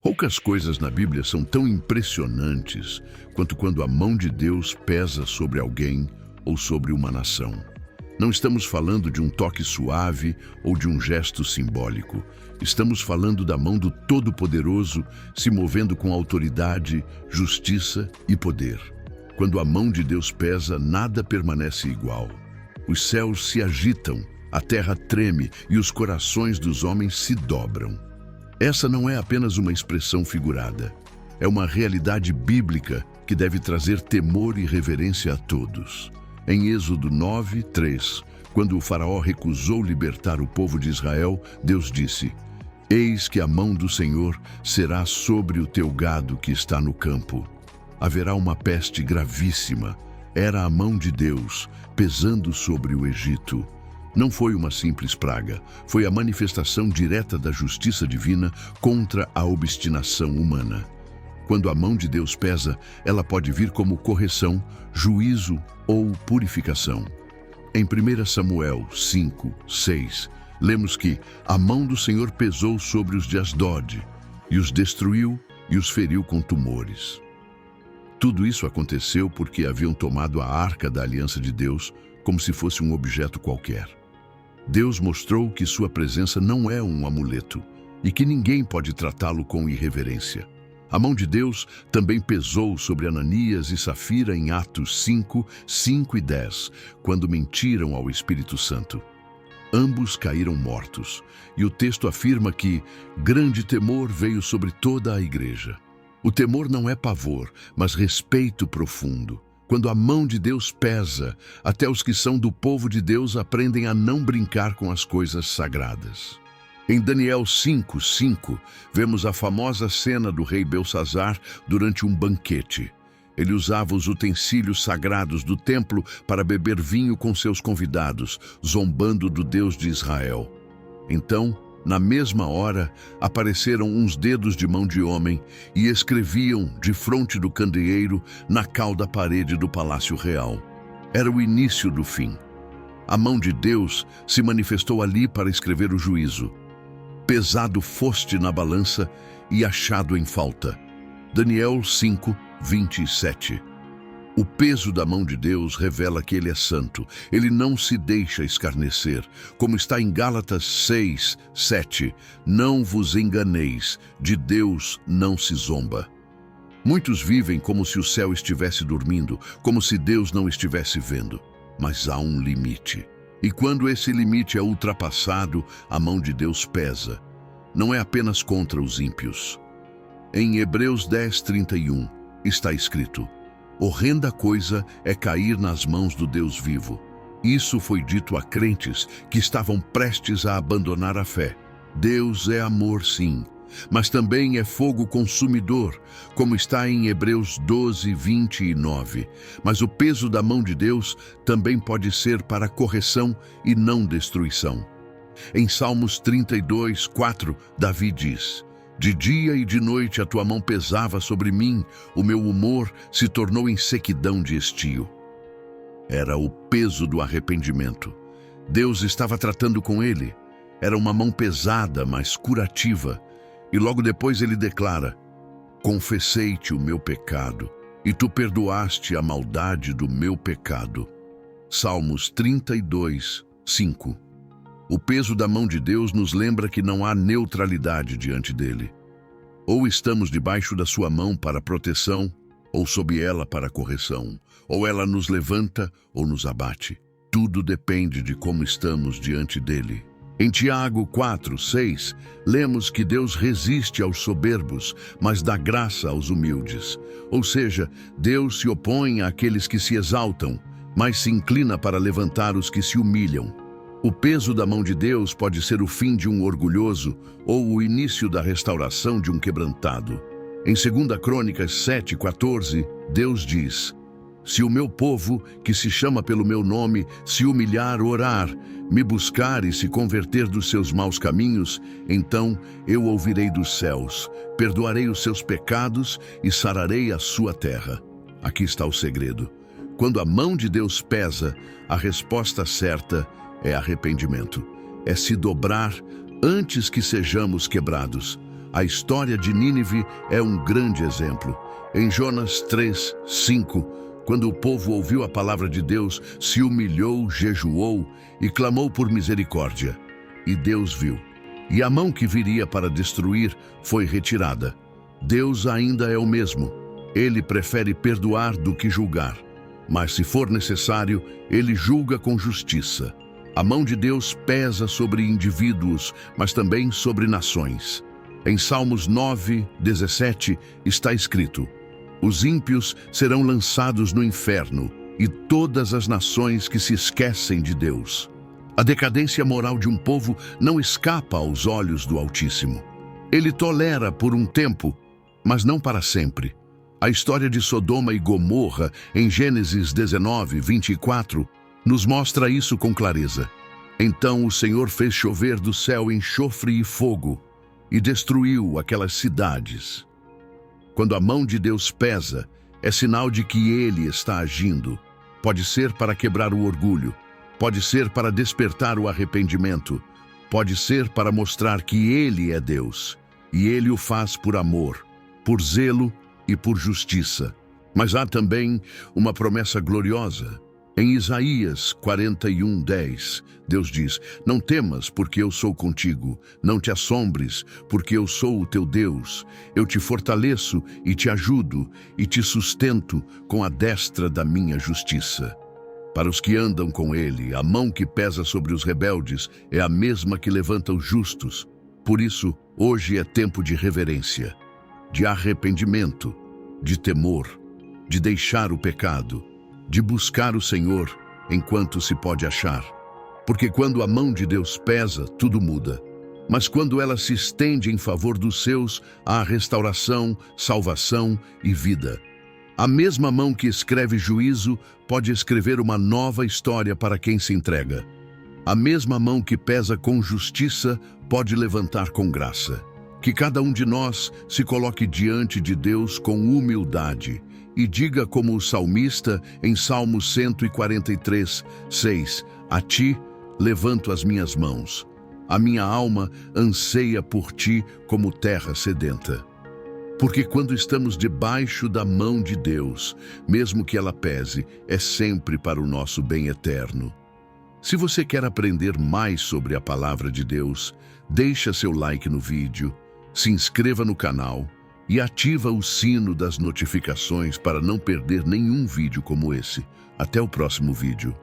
Poucas coisas na Bíblia são tão impressionantes quanto quando a mão de Deus pesa sobre alguém ou sobre uma nação. Não estamos falando de um toque suave ou de um gesto simbólico. Estamos falando da mão do Todo-Poderoso se movendo com autoridade, justiça e poder. Quando a mão de Deus pesa, nada permanece igual. Os céus se agitam, a terra treme e os corações dos homens se dobram. Essa não é apenas uma expressão figurada. É uma realidade bíblica que deve trazer temor e reverência a todos. Em Êxodo 9:3, quando o faraó recusou libertar o povo de Israel, Deus disse: "Eis que a mão do Senhor será sobre o teu gado que está no campo." Haverá uma peste gravíssima. Era a mão de Deus pesando sobre o Egito. Não foi uma simples praga, foi a manifestação direta da justiça divina contra a obstinação humana. Quando a mão de Deus pesa, ela pode vir como correção, juízo ou purificação. Em 1 Samuel 5:6, lemos que a mão do Senhor pesou sobre os de Asdod, e os destruiu e os feriu com tumores. Tudo isso aconteceu porque haviam tomado a arca da aliança de Deus como se fosse um objeto qualquer. Deus mostrou que sua presença não é um amuleto e que ninguém pode tratá-lo com irreverência. A mão de Deus também pesou sobre Ananias e Safira em Atos 5:5 e 10, quando mentiram ao Espírito Santo. Ambos caíram mortos, e o texto afirma que grande temor veio sobre toda a igreja. O temor não é pavor, mas respeito profundo. Quando a mão de Deus pesa, até os que são do povo de Deus aprendem a não brincar com as coisas sagradas. Em Daniel 5:5, vemos a famosa cena do rei Belsazar durante um banquete. Ele usava os utensílios sagrados do templo para beber vinho com seus convidados, zombando do Deus de Israel. Então, na mesma hora, apareceram uns dedos de mão de homem e escreviam defronte do candeeiro na cauda parede do palácio real. Era o início do fim. A mão de Deus se manifestou ali para escrever o juízo. Pesado foste na balança e achado em falta. Daniel 5:27. O peso da mão de Deus revela que Ele é santo. Ele não se deixa escarnecer. Como está em Gálatas 6:7, não vos enganeis, de Deus não se zomba. Muitos vivem como se o céu estivesse dormindo, como se Deus não estivesse vendo. Mas há um limite. E quando esse limite é ultrapassado, a mão de Deus pesa. Não é apenas contra os ímpios. Em Hebreus 10:31 está escrito: horrenda coisa é cair nas mãos do Deus vivo. Isso foi dito a crentes que estavam prestes a abandonar a fé. Deus é amor, sim, mas também é fogo consumidor, como está em Hebreus 12:29. Mas o peso da mão de Deus também pode ser para correção e não destruição. Em Salmos 32:4, Davi diz: de dia e de noite a tua mão pesava sobre mim, o meu humor se tornou em sequidão de estio. Era o peso do arrependimento. Deus estava tratando com ele. Era uma mão pesada, mas curativa. E logo depois ele declara: confessei-te o meu pecado, e tu perdoaste a maldade do meu pecado. Salmos 32:5. O peso da mão de Deus nos lembra que não há neutralidade diante dele. Ou estamos debaixo da sua mão para proteção, ou sob ela para correção. Ou ela nos levanta ou nos abate. Tudo depende de como estamos diante dele. Em Tiago 4:6, lemos que Deus resiste aos soberbos, mas dá graça aos humildes. Ou seja, Deus se opõe àqueles que se exaltam, mas se inclina para levantar os que se humilham. O peso da mão de Deus pode ser o fim de um orgulhoso ou o início da restauração de um quebrantado. Em 2 Crônicas 7:14, Deus diz: se o meu povo, que se chama pelo meu nome, se humilhar, orar, me buscar e se converter dos seus maus caminhos, então eu ouvirei dos céus, perdoarei os seus pecados e sararei a sua terra. Aqui está o segredo. Quando a mão de Deus pesa, a resposta certa é arrependimento. É se dobrar antes que sejamos quebrados. A história de Nínive é um grande exemplo. Em Jonas 3:5, quando o povo ouviu a palavra de Deus, se humilhou, jejuou e clamou por misericórdia. E Deus viu. E a mão que viria para destruir foi retirada. Deus ainda é o mesmo. Ele prefere perdoar do que julgar. Mas se for necessário, ele julga com justiça. A mão de Deus pesa sobre indivíduos, mas também sobre nações. Em Salmos 9:17 está escrito: os ímpios serão lançados no inferno, e todas as nações que se esquecem de Deus. A decadência moral de um povo não escapa aos olhos do Altíssimo. Ele tolera por um tempo, mas não para sempre. A história de Sodoma e Gomorra, em Gênesis 19:24, nos mostra isso com clareza. Então o Senhor fez chover do céu enxofre e fogo, e destruiu aquelas cidades. Quando a mão de Deus pesa, é sinal de que Ele está agindo. Pode ser para quebrar o orgulho, pode ser para despertar o arrependimento, pode ser para mostrar que Ele é Deus, e Ele o faz por amor, por zelo e por justiça. Mas há também uma promessa gloriosa. Em Isaías 41:10, Deus diz: não temas, porque eu sou contigo. Não te assombres, porque eu sou o teu Deus. Eu te fortaleço e te ajudo e te sustento com a destra da minha justiça. Para os que andam com ele, a mão que pesa sobre os rebeldes é a mesma que levanta os justos. Por isso, hoje é tempo de reverência, de arrependimento, de temor, de deixar o pecado, de buscar o Senhor enquanto se pode achar. Porque quando a mão de Deus pesa, tudo muda. Mas quando ela se estende em favor dos seus, há restauração, salvação e vida. A mesma mão que escreve juízo pode escrever uma nova história para quem se entrega. A mesma mão que pesa com justiça pode levantar com graça. Que cada um de nós se coloque diante de Deus com humildade e diga como o salmista em Salmo 143:6, a ti levanto as minhas mãos. A minha alma anseia por ti como terra sedenta. Porque quando estamos debaixo da mão de Deus, mesmo que ela pese, é sempre para o nosso bem eterno. Se você quer aprender mais sobre a palavra de Deus, deixa seu like no vídeo, se inscreva no canal e ativa o sino das notificações para não perder nenhum vídeo como esse. Até o próximo vídeo.